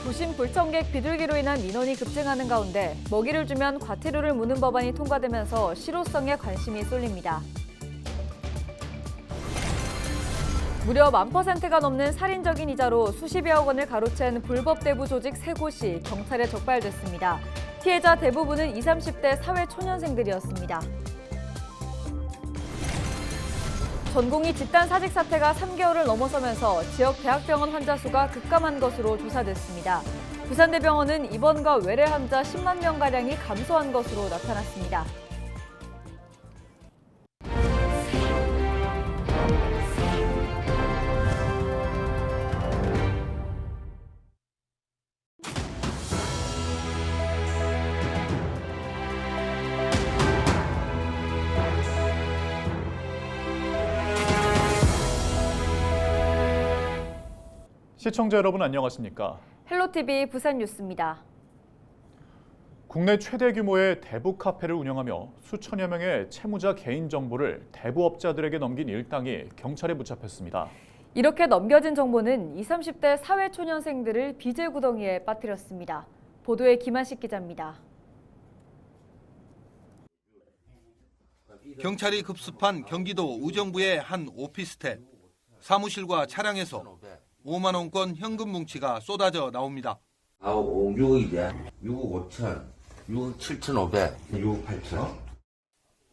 도심 불청객 비둘기로 인한 민원이 급증하는 가운데 먹이를 주면 과태료를 무는 법안이 통과되면서 실효성에 관심이 쏠립니다. 무려 1000%가 넘는 살인적인 이자로 수십여억 원을 가로챈 불법 대부 조직 3곳이 경찰에 적발됐습니다. 피해자 대부분은 20, 30대 사회초년생들이었습니다. 전공의 집단 사직 사태가 3개월을 넘어서면서 지역 대학병원 환자 수가 급감한 것으로 조사됐습니다. 부산대병원은 입원과 외래 환자 10만 명가량이 감소한 것으로 나타났습니다. 시청자 여러분 안녕하십니까? 헬로티비 부산뉴스입니다. 국내 최대 규모의 대부 카페를 운영하며 수천여 명의 채무자 개인정보를 대부업자들에게 넘긴 일당이 경찰에 붙잡혔습니다. 이렇게 넘겨진 정보는 20, 30대 사회초년생들을 빚의 구덩이에 빠뜨렸습니다. 보도에 김한식 기자입니다. 경찰이 급습한 경기도 의정부의 한 오피스텔. 사무실과 차량에서 5만 원권 현금 뭉치가 쏟아져 나옵니다. 6억이래. 6억 5천, 6억 7,500, 6억 8천.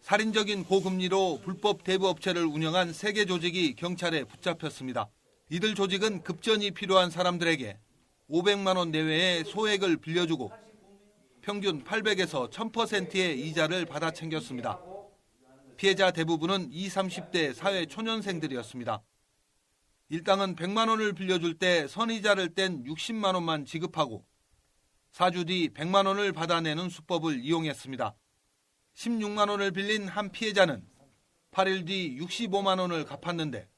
살인적인 고금리로 불법 대부업체를 운영한 3개 조직이 경찰에 붙잡혔습니다. 이들 조직은 급전이 필요한 사람들에게 500만 원 내외의 소액을 빌려주고 평균 800에서 1000%의 이자를 받아 챙겼습니다. 피해자 대부분은 20, 30대 사회 초년생들이었습니다. 일당은 100만 원을 빌려줄 때 선이자를 뗀 60만 원만 지급하고 4주 뒤 100만 원을 받아내는 수법을 이용했습니다. 16만 원을 빌린 한 피해자는 8일 뒤 65만 원을 갚았는데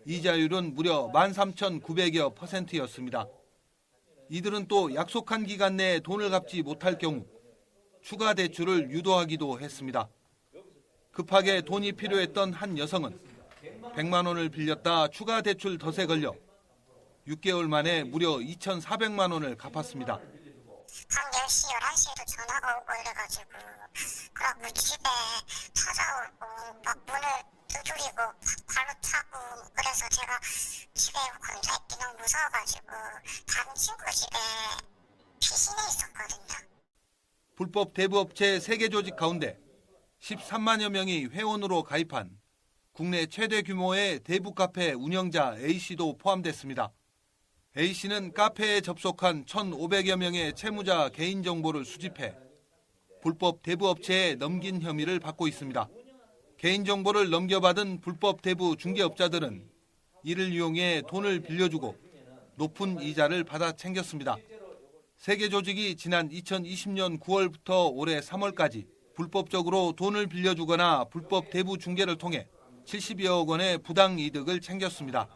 이자율은 무려 13,900여 %였습니다. 이들은 또 약속한 기간 내에 돈을 갚지 못할 경우 추가 대출을 유도하기도 했습니다. 급하게 돈이 필요했던 한 여성은 100만 원을 빌렸다 추가 대출 덫에 걸려 6개월 만에 무려 2,400만 원을 갚았습니다. 밤 10시, 11시에도 전화가 오고 이래가지고 그러고 집에 찾아오고 막 문을 두드리고 발로 차고 그래서 제가 집에 혼자 있기 너무 무서워가지고 다른 친구 집에 피신해 있었거든요. 불법 대부업체 3개 조직 가운데 13만여 명이 회원으로 가입한 국내 최대 규모의 대부 카페 운영자 A씨도 포함됐습니다. A씨는 카페에 접속한 1,500여 명의 채무자 개인정보를 수집해 불법 대부업체에 넘긴 혐의를 받고 있습니다. 개인정보를 넘겨받은 불법 대부 중개업자들은 이를 이용해 돈을 빌려주고 높은 이자를 받아 챙겼습니다. 3개 조직이 지난 2020년 9월부터 올해 3월까지 불법적으로 돈을 빌려주거나 불법 대부 중개를 통해 70여억 원의 부당 이득을 챙겼습니다.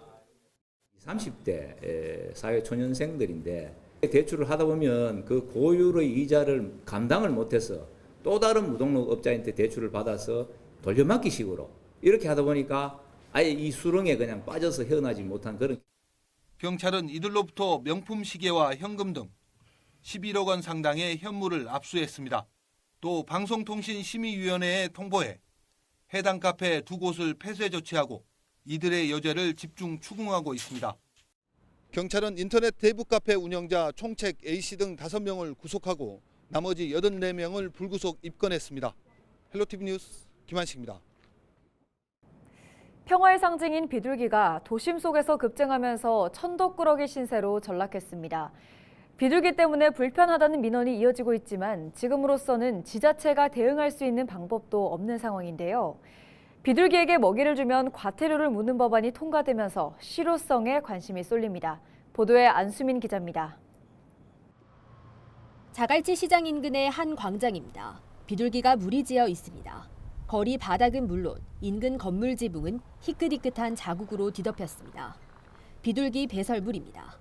30대 사회초년생들인데 대출을 하다 보면 그 고율의 이자를 감당을 못해서 또 다른 무등록업자한테 대출을 받아서 돌려막기식으로 이렇게 하다 보니까 아예 이 수렁에 그냥 빠져서 헤어나지 못한 그런. 경찰은 이들로부터 명품 시계와 현금 등 11억 원 상당의 현물을 압수했습니다. 또 방송통신심의위원회에 통보해 해당 카페 2곳을 폐쇄 조치하고 이들의 여죄를 집중 추궁하고 있습니다. 경찰은 인터넷 대부 카페 운영자 총책 A씨 등 5명을 구속하고 나머지 84명을 불구속 입건했습니다. 헬로티비 뉴스 김한식입니다. 평화의 상징인 비둘기가 도심 속에서 급증하면서 천덕꾸러기 신세로 전락했습니다. 비둘기 때문에 불편하다는 민원이 이어지고 있지만 지금으로서는 지자체가 대응할 수 있는 방법도 없는 상황인데요. 비둘기에게 먹이를 주면 과태료를 무는 법안이 통과되면서 실효성에 관심이 쏠립니다. 보도에 안수민 기자입니다. 자갈치 시장 인근의 한 광장입니다. 비둘기가 무리지어 있습니다. 거리 바닥은 물론 인근 건물 지붕은 희끗희끗한 자국으로 뒤덮였습니다. 비둘기 배설물입니다.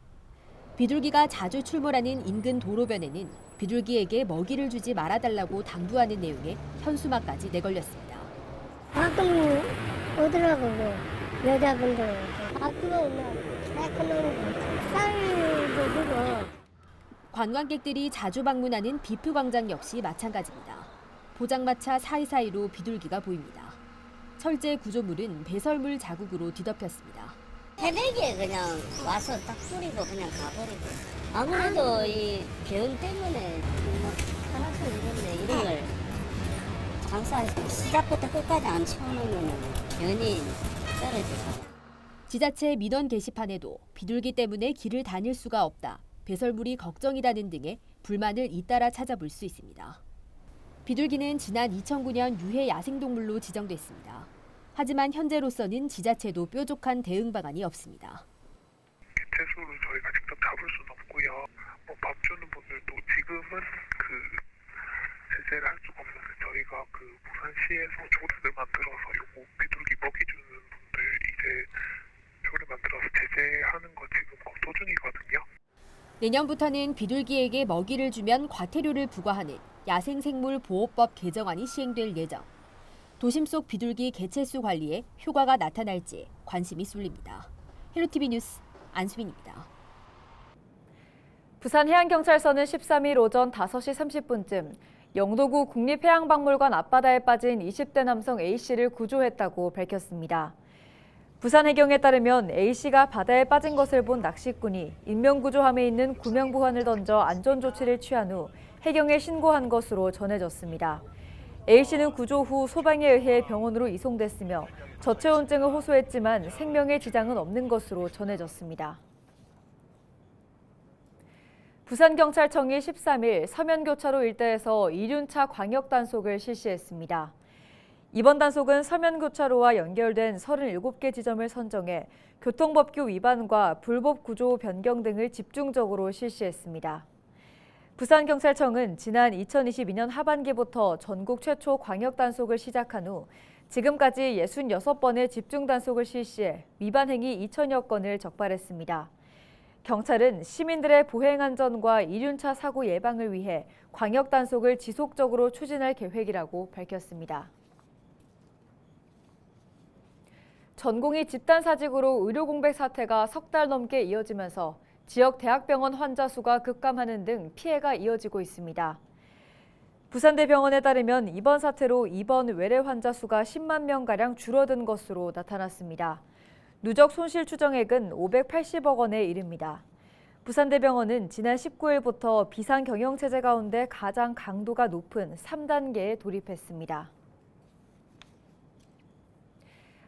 비둘기가 자주 출몰하는 인근 도로변에는 비둘기에게 먹이를 주지 말아달라고 당부하는 내용의 현수막까지 내걸렸습니다. 가끔 오더라고요. 여자분들. 가끔은 막 쌀도 그거. 관광객들이 자주 방문하는 비프 광장 역시 마찬가지입니다. 포장마차 사이사이로 비둘기가 보입니다. 철제 구조물은 배설물 자국으로 뒤덮였습니다. 새벽에 그냥 와서 딱 뿌리고 그냥 가버리고. 아무래도 이 개운 때문에 하나씩 이런데 이런 걸 장사 시작부터 끝까지 안 채워놓으면 견이 떨어지죠. 지자체 민원 게시판에도 비둘기 때문에 길을 다닐 수가 없다, 배설물이 걱정이다는 등의 불만을 잇따라 찾아볼 수 있습니다. 비둘기는 지난 2009년 유해 야생동물로 지정됐습니다. 하지만 현재로서는 지자체도 뾰족한 대응 방안이 없습니다. 개체수를 저희가 직접 잡을 수는 없고요. 밥 주는 분들도 지금은 제재를 할 수가 없는데 저희가 부산시에서 조례를 만들어서 요거 비둘기 먹이 주는 분들 이제 조례 만들어서 제재하는 거 지금 검토 중이거든요. 내년부터는 비둘기에게 먹이를 주면 과태료를 부과하는 야생생물보호법 개정안이 시행될 예정. 도심 속 비둘기 개체수 관리에 효과가 나타날지 관심이 쏠립니다. 헬로티비 뉴스 안수빈입니다. 부산해양경찰서는 13일 오전 5시 30분쯤 영도구 국립해양박물관 앞바다에 빠진 20대 남성 A씨를 구조했다고 밝혔습니다. 부산해경에 따르면 A씨가 바다에 빠진 것을 본 낚시꾼이 인명구조함에 있는 구명부환을 던져 안전조치를 취한 후 해경에 신고한 것으로 전해졌습니다. A씨는 구조 후 소방에 의해 병원으로 이송됐으며 저체온증을 호소했지만 생명에 지장은 없는 것으로 전해졌습니다. 부산경찰청이 13일 서면교차로 일대에서 이륜차 광역단속을 실시했습니다. 이번 단속은 서면교차로와 연결된 37개 지점을 선정해 교통법규 위반과 불법 구조 변경 등을 집중적으로 실시했습니다. 부산경찰청은 지난 2022년 하반기부터 전국 최초 광역단속을 시작한 후 지금까지 66번의 집중단속을 실시해 위반 행위 2천여 건을 적발했습니다. 경찰은 시민들의 보행안전과 이륜차 사고 예방을 위해 광역단속을 지속적으로 추진할 계획이라고 밝혔습니다. 전공의 집단사직으로 의료공백 사태가 석 달 넘게 이어지면서 지역 대학병원 환자 수가 급감하는 등 피해가 이어지고 있습니다. 부산대병원에 따르면 이번 사태로 입원 외래 환자 수가 10만 명가량 줄어든 것으로 나타났습니다. 누적 손실 추정액은 580억 원에 이릅니다. 부산대병원은 지난 19일부터 비상경영체제 가운데 가장 강도가 높은 3단계에 돌입했습니다.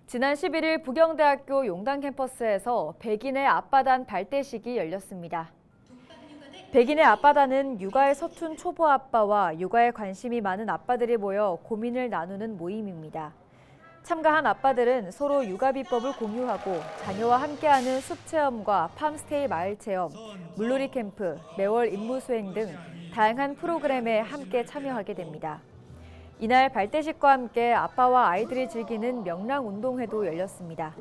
지난 11일 부경대학교 용단 캠퍼스에서 백인의 앞바단 발대식이 열렸습니다. 백인의 앞바다는 육아에 서툰 초보 아빠와 육아에 관심이 많은 아빠들이 모여 고민을 나누는 모임입니다. 참가한 아빠들은 서로 육아 비법을 공유하고 자녀와 함께하는 숲 체험과 팜스테이 마을 체험, 물놀이 캠프, 매월 임무 수행 등 다양한 프로그램에 함께 참여하게 됩니다. 이날 발대식과 함께 아빠와 아이들이 즐기는 명랑 운동회도 열렸습니다.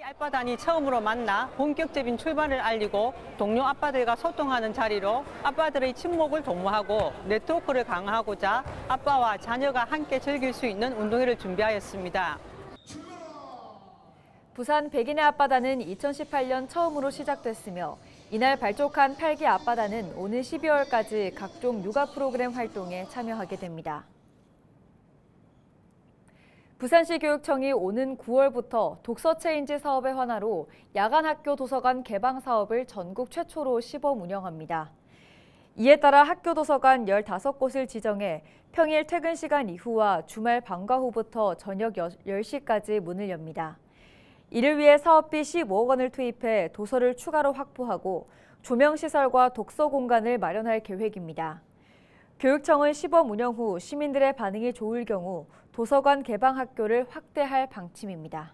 앞바단이 처음으로 만나 본격적인 출발을 알리고 동료 아빠들과 소통하는 자리로 아빠들의 친목을 도모하고 네트워크를 강화하고자 아빠와 자녀가 함께 즐길 수 있는 운동회를 준비하였습니다. 부산 백인의 앞바다는 2018년 처음으로 시작됐으며 이날 발족한 8기 앞바다는 오는 12월까지 각종 육아 프로그램 활동에 참여하게 됩니다. 부산시 교육청이 오는 9월부터 독서체인지 사업의 환화로 야간학교 도서관 개방 사업을 전국 최초로 시범 운영합니다. 이에 따라 학교 도서관 15곳을 지정해 평일 퇴근 시간 이후와 주말 방과 후부터 저녁 10시까지 문을 엽니다. 이를 위해 사업비 15억 원을 투입해 도서를 추가로 확보하고 조명시설과 독서 공간을 마련할 계획입니다. 교육청은 시범 운영 후 시민들의 반응이 좋을 경우 도서관 개방 학교를 확대할 방침입니다.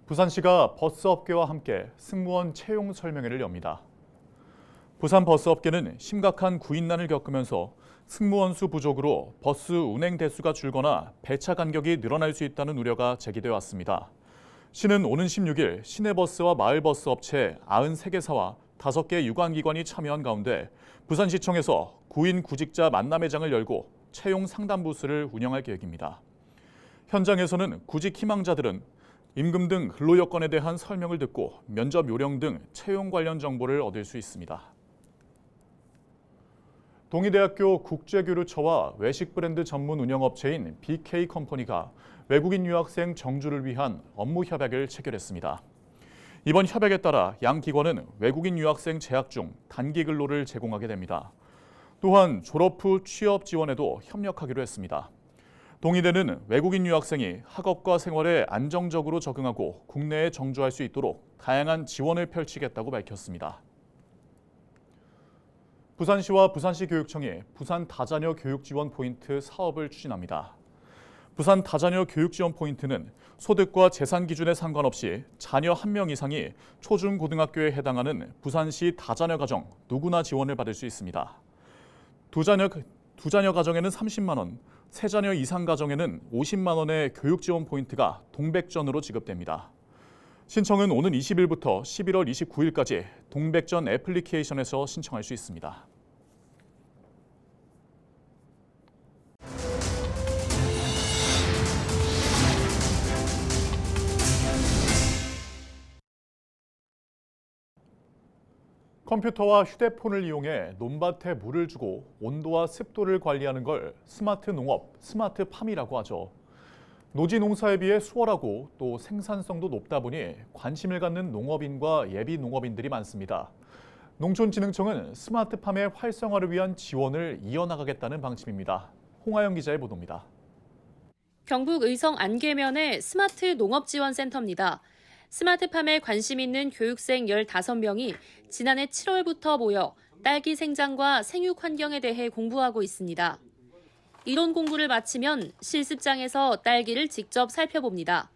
부산시가 버스업계와 함께 승무원 채용 설명회를 엽니다. 부산 버스업계는 심각한 구인난을 겪으면서 승무원 수 부족으로 버스 운행 대수가 줄거나 배차 간격이 늘어날 수 있다는 우려가 제기돼 왔습니다. 시는 오는 16일 시내버스와 마을버스 업체 93개사와 5개 유관기관이 참여한 가운데 부산시청에서 구인 구직자 만남회장을 열고 채용 상담 부스를 운영할 계획입니다. 현장에서는 구직 희망자들은 임금 등 근로 여건에 대한 설명을 듣고 면접 요령 등 채용 관련 정보를 얻을 수 있습니다. 동의대학교 국제교류처와 외식 브랜드 전문 운영업체인 BK컴퍼니가 외국인 유학생 정주를 위한 업무 협약을 체결했습니다. 이번 협약에 따라 양 기관은 외국인 유학생 재학 중 단기 근로를 제공하게 됩니다. 또한 졸업 후 취업 지원에도 협력하기로 했습니다. 동의대는 외국인 유학생이 학업과 생활에 안정적으로 적응하고 국내에 정주할 수 있도록 다양한 지원을 펼치겠다고 밝혔습니다. 부산시와 부산시 교육청이 부산 다자녀 교육 지원 포인트 사업을 추진합니다. 부산 다자녀 교육 지원 포인트는 소득과 재산 기준에 상관없이 자녀 1명 이상이 초중고등학교에 해당하는 부산시 다자녀 가정 누구나 지원을 받을 수 있습니다. 두 자녀 가정에는 30만 원, 세 자녀 이상 가정에는 50만 원의 교육 지원 포인트가 동백전으로 지급됩니다. 신청은 오는 20일부터 11월 29일까지 동백전 애플리케이션에서 신청할 수 있습니다. 컴퓨터와 휴대폰을 이용해 논밭에 물을 주고 온도와 습도를 관리하는 걸 스마트 농업, 스마트팜이라고 하죠. 노지 농사에 비해 수월하고 또 생산성도 높다 보니 관심을 갖는 농업인과 예비 농업인들이 많습니다. 농촌진흥청은 스마트팜의 활성화를 위한 지원을 이어나가겠다는 방침입니다. 홍하영 기자의 보도입니다. 경북 의성 안계면의 스마트 농업지원센터입니다. 스마트팜에 관심 있는 교육생 15명이 지난해 7월부터 모여 딸기 생장과 생육 환경에 대해 공부하고 있습니다. 이론 공부를 마치면 실습장에서 딸기를 직접 살펴봅니다.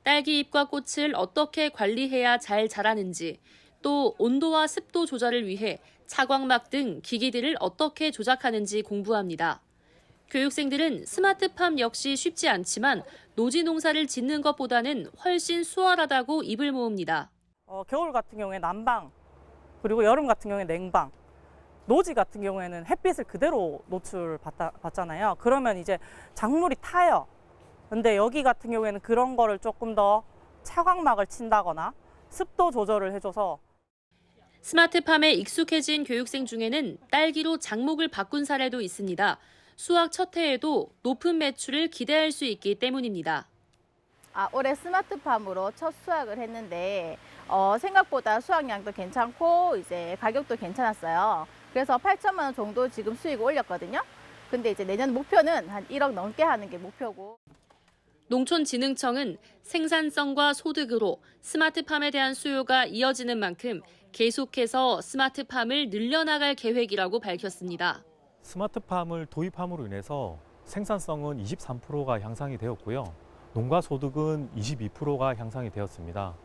딸기 잎과 꽃을 어떻게 관리해야 잘 자라는지, 또 온도와 습도 조절을 위해 차광막 등 기기들을 어떻게 조작하는지 공부합니다. 교육생들은 스마트팜 역시 쉽지 않지만 노지 농사를 짓는 것보다는 훨씬 수월하다고 입을 모읍니다. 겨울 같은 경우에 난방, 그리고 여름 같은 경우에 냉방, 노지 같은 경우에는 햇빛을 그대로 노출받잖아요. 그러면 이제 작물이 타요. 근데 여기 같은 경우에는 그런 거를 조금 더 차광막을 친다거나 습도 조절을 해줘서. 스마트팜에 익숙해진 교육생 중에는 딸기로 작목을 바꾼 사례도 있습니다. 수확 첫 해에도 높은 매출을 기대할 수 있기 때문입니다. 올해 스마트팜으로 첫 수확을 했는데 생각보다 수확량도 괜찮고 이제 가격도 괜찮았어요. 그래서 8천만 원 정도 지금 수익을 올렸거든요. 근데 이제 내년 목표는 한 1억 넘게 하는 게 목표고. 농촌진흥청은 생산성과 소득으로 스마트팜에 대한 수요가 이어지는 만큼 계속해서 스마트팜을 늘려나갈 계획이라고 밝혔습니다. 스마트팜을 도입함으로 인해서 생산성은 23%가 향상이 되었고요. 농가 소득은 22%가 향상이 되었습니다.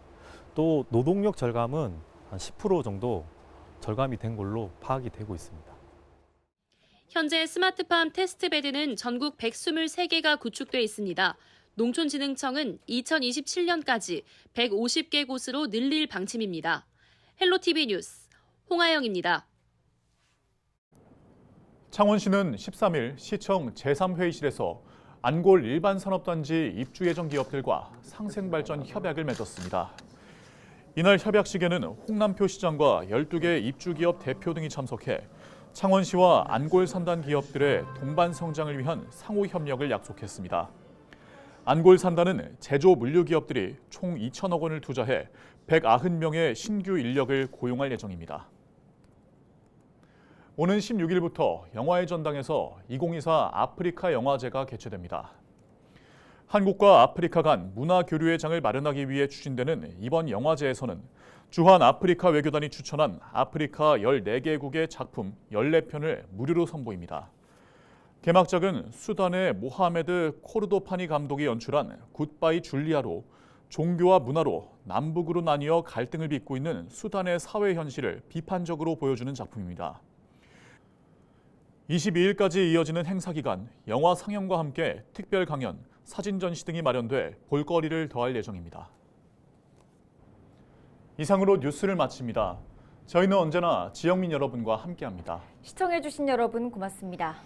또 노동력 절감은 한 10% 정도 절감이 된 걸로 파악이 되고 있습니다. 현재 스마트팜 테스트베드는 전국 123개가 구축돼 있습니다. 농촌진흥청은 2027년까지 150개 곳으로 늘릴 방침입니다. 헬로티비 뉴스 홍하영입니다. 창원시는 13일 시청 제3회의실에서 안골 일반산업단지 입주 예정 기업들과 상생발전 협약을 맺었습니다. 이날 협약식에는 홍남표 시장과 12개 입주기업 대표 등이 참석해 창원시와 안골 산단 기업들의 동반 성장을 위한 상호 협력을 약속했습니다. 안골 산단은 제조 물류 기업들이 총 2천억 원을 투자해 190명의 신규 인력을 고용할 예정입니다. 오는 16일부터 영화의 전당에서 2024 아프리카 영화제가 개최됩니다. 한국과 아프리카 간 문화교류의 장을 마련하기 위해 추진되는 이번 영화제에서는 주한 아프리카 외교단이 추천한 아프리카 14개국의 작품 14편을 무료로 선보입니다. 개막작은 수단의 모하메드 코르도파니 감독이 연출한 굿바이 줄리아로 종교와 문화로 남북으로 나뉘어 갈등을 빚고 있는 수단의 사회 현실을 비판적으로 보여주는 작품입니다. 22일까지 이어지는 행사 기간 영화 상영과 함께 특별 강연, 사진 전시 등이 마련돼 볼거리를 더할 예정입니다. 이상으로 뉴스를 마칩니다. 저희는 언제나 지역민 여러분과 함께합니다. 시청해주신 여러분 고맙습니다.